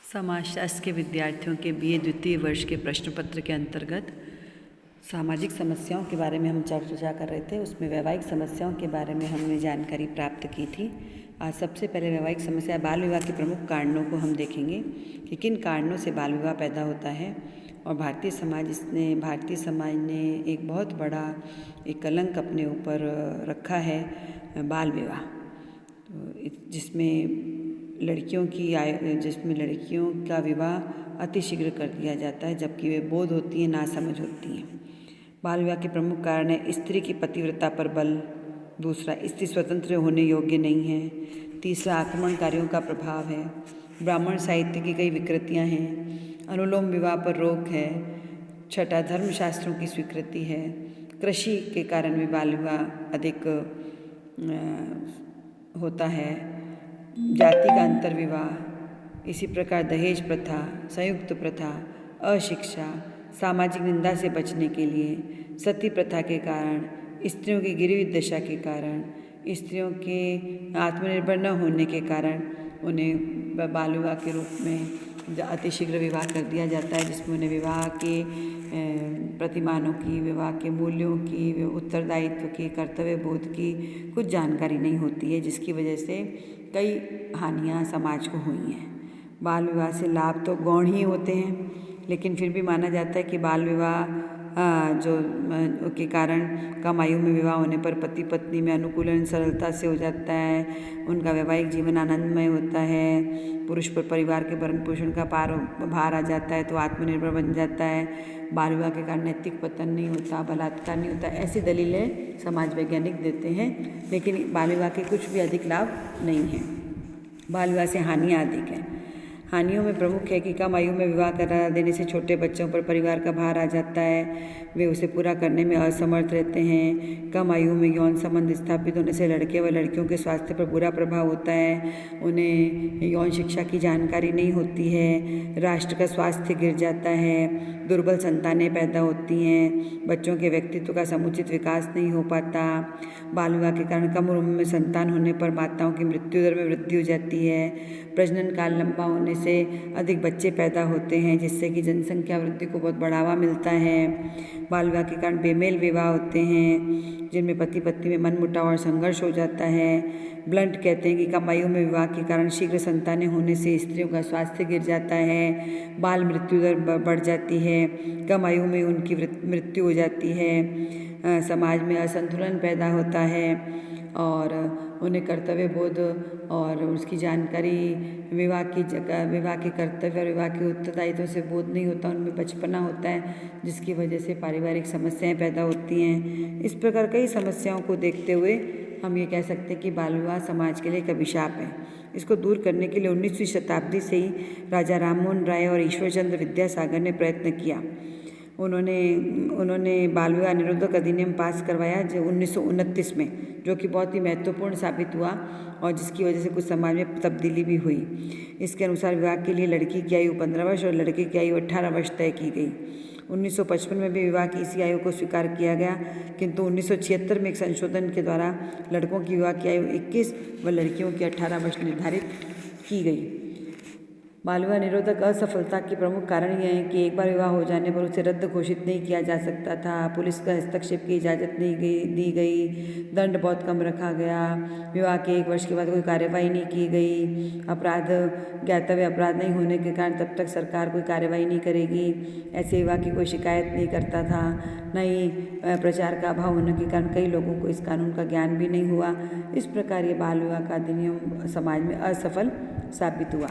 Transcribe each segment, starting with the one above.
समाजशास्त्र के विद्यार्थियों के बीए द्वितीय वर्ष के प्रश्न पत्र के अंतर्गत सामाजिक समस्याओं के बारे में हम चर्चा कर रहे थे। उसमें वैवाहिक समस्याओं के बारे में हमने जानकारी प्राप्त की थी। आज सबसे पहले वैवाहिक समस्या बाल विवाह के प्रमुख कारणों को हम देखेंगे कि किन कारणों से बाल विवाह पैदा होता है। और भारतीय समाज ने एक बहुत बड़ा एक कलंक अपने ऊपर रखा है, बाल विवाह, जिसमें लड़कियों का विवाह अतिशीघ्र कर दिया जाता है, जबकि वे बोध होती हैं, नासमझ होती हैं। बाल विवाह के प्रमुख कारण है स्त्री की पतिव्रता पर बल, दूसरा स्त्री स्वतंत्र होने योग्य नहीं है, तीसरा आक्रमणकारियों का प्रभाव है, ब्राह्मण साहित्य की कई विकृतियां हैं, अनुलोम विवाह पर रोक है, छठा धर्मशास्त्रों की स्वीकृति है, कृषि के कारण भी बाल विवाह अधिक होता है, जाति का अंतर विवाह, इसी प्रकार दहेज प्रथा, संयुक्त प्रथा, अशिक्षा, सामाजिक निंदा से बचने के लिए, सती प्रथा के कारण, स्त्रियों की गिरी हुई दशा के कारण, स्त्रियों के आत्मनिर्भर न होने के कारण उन्हें बाल विवाह के रूप में अतिशीघ्र विवाह कर दिया जाता है, जिसमें उन्हें विवाह के प्रतिमानों की, विवाह के मूल्यों की, उत्तरदायित्व की, कर्तव्य बोध की कुछ जानकारी नहीं होती है, जिसकी वजह से कई हानियां समाज को हुई हैं। बाल विवाह से लाभ तो गौण ही होते हैं, लेकिन फिर भी माना जाता है कि बाल विवाह के कारण कम आयु में विवाह होने पर पति पत्नी में अनुकूलन सरलता से हो जाता है, उनका वैवाहिक जीवन आनंदमय होता है, पुरुष पर परिवार के भरण पोषण का भार आ जाता है तो आत्मनिर्भर बन जाता है, बाल विवाह के कारण नैतिक पतन नहीं होता, बलात्कार नहीं होता, ऐसी दलीलें समाज वैज्ञानिक देते हैं। लेकिन बाल विवाह के कुछ भी अधिक लाभ नहीं हैं। बाल विवाह से हानियाँ अधिक हैं। हानियों में प्रमुख है कि कम आयु में विवाह करा देने से छोटे बच्चों पर परिवार का भार आ जाता है, वे उसे पूरा करने में असमर्थ रहते हैं। कम आयु में यौन संबंध स्थापित होने से लड़के व लड़कियों के स्वास्थ्य पर बुरा प्रभाव होता है, उन्हें यौन शिक्षा की जानकारी नहीं होती है, राष्ट्र का स्वास्थ्य गिर जाता है, दुर्बल संतानें पैदा होती हैं, बच्चों के व्यक्तित्व का समुचित विकास नहीं हो पाता। बाल विवाह के कारण कम उम्र में संतान होने पर माताओं की मृत्यु दर में वृद्धि हो जाती है, प्रजनन काल लंबा होने से अधिक बच्चे पैदा होते हैं, जिससे कि जनसंख्या वृद्धि को बहुत बढ़ावा मिलता है। बाल विवाह के कारण बेमेल विवाह होते हैं, जिनमें पति पत्नी में मनमुटाव और संघर्ष हो जाता है। ब्लंट कहते हैं कि कम आयु में विवाह के कारण शीघ्र संतानें होने से स्त्रियों का स्वास्थ्य गिर जाता है, बाल मृत्यु दर बढ़ जाती है, कम आयु में उनकी मृत्यु हो जाती है, समाज में असंतुलन पैदा होता है और उन्हें कर्तव्य बोध और उसकी जानकारी, विवाह के कर्तव्य और विवाह के उत्तरदायित्व से बोध नहीं होता, उनमें बचपना होता है, जिसकी वजह से पारिवारिक समस्याएं पैदा होती हैं। इस प्रकार कई समस्याओं को देखते हुए हम ये कह सकते हैं कि बाल विवाह समाज के लिए एक अभिशाप है। इसको दूर करने के लिए 19वीं शताब्दी से ही राजा राममोहन राय और ईश्वरचंद्र विद्यासागर ने प्रयत्न किया। उन्होंने बाल विवाह निरोधक अधिनियम पास करवाया जो 1929 में, जो कि बहुत ही महत्वपूर्ण साबित हुआ और जिसकी वजह से कुछ समाज में तब्दीली भी हुई। इसके अनुसार विवाह के लिए लड़की की आयु 15 वर्ष और लड़के की आयु 18 वर्ष तय की गई। 1955 में भी विवाह की इसी आयु को स्वीकार किया गया, किंतु 1976 में एक संशोधन के द्वारा लड़कों की विवाह की आयु 21 व लड़कियों की 18 वर्ष निर्धारित की गई। बाल विवाह निरोधक असफलता के प्रमुख कारण यह है कि एक बार विवाह हो जाने पर उसे रद्द घोषित नहीं किया जा सकता था, पुलिस का हस्तक्षेप की इजाज़त नहीं दी गई, दंड बहुत कम रखा गया, विवाह के 1 वर्ष के बाद कोई कार्यवाही नहीं की गई, ज्ञातव्य अपराध नहीं होने के कारण तब तक सरकार कोई कार्यवाही नहीं करेगी, ऐसे विवाह की कोई शिकायत नहीं करता था, न ही प्रचार का अभाव होने के कारण कई लोगों को इस कानून का ज्ञान भी नहीं हुआ। इस प्रकार ये बाल विवाह का अधिनियम समाज में असफल साबित हुआ।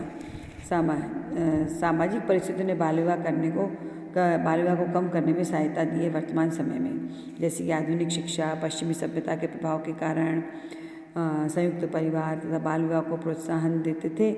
सामाजिक परिस्थितियों ने बाल विवाह को कम करने में सहायता दी है वर्तमान समय में, जैसे कि आधुनिक शिक्षा, पश्चिमी सभ्यता के प्रभाव के कारण संयुक्त परिवार तथा बाल विवाह को प्रोत्साहन देते थे,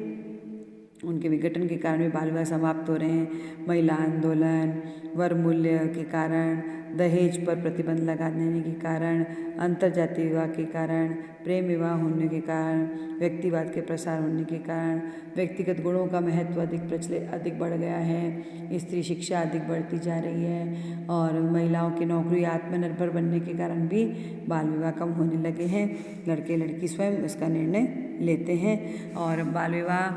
उनके विघटन के कारण भी बाल विवाह समाप्त हो रहे हैं। महिला आंदोलन, वर मूल्य के कारण दहेज पर प्रतिबंध लगा देने के कारण, अंतर्जातीय विवाह के कारण, प्रेम विवाह होने के कारण, व्यक्तिवाद के प्रसार होने के कारण व्यक्तिगत गुणों का महत्व अधिक बढ़ गया है। स्त्री शिक्षा अधिक बढ़ती जा रही है और महिलाओं की नौकरी आत्मनिर्भर बनने के कारण भी बाल विवाह कम होने लगे हैं। लड़के लड़की स्वयं इसका निर्णय लेते हैं और बाल विवाह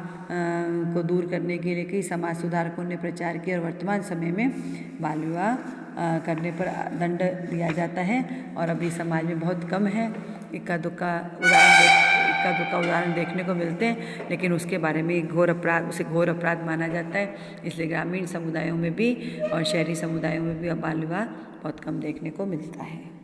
को दूर करने के लिए कई समाज सुधारकों ने प्रचार किया और वर्तमान समय में बाल विवाह करने पर दंड दिया जाता है और अभी समाज में बहुत कम है। इक्का दुक्का उदाहरण देखने को मिलते हैं, लेकिन उसके बारे में उसे घोर अपराध माना जाता है। इसलिए ग्रामीण समुदायों में भी और शहरी समुदायों में भी अब बाल विवाह बहुत कम देखने को मिलता है।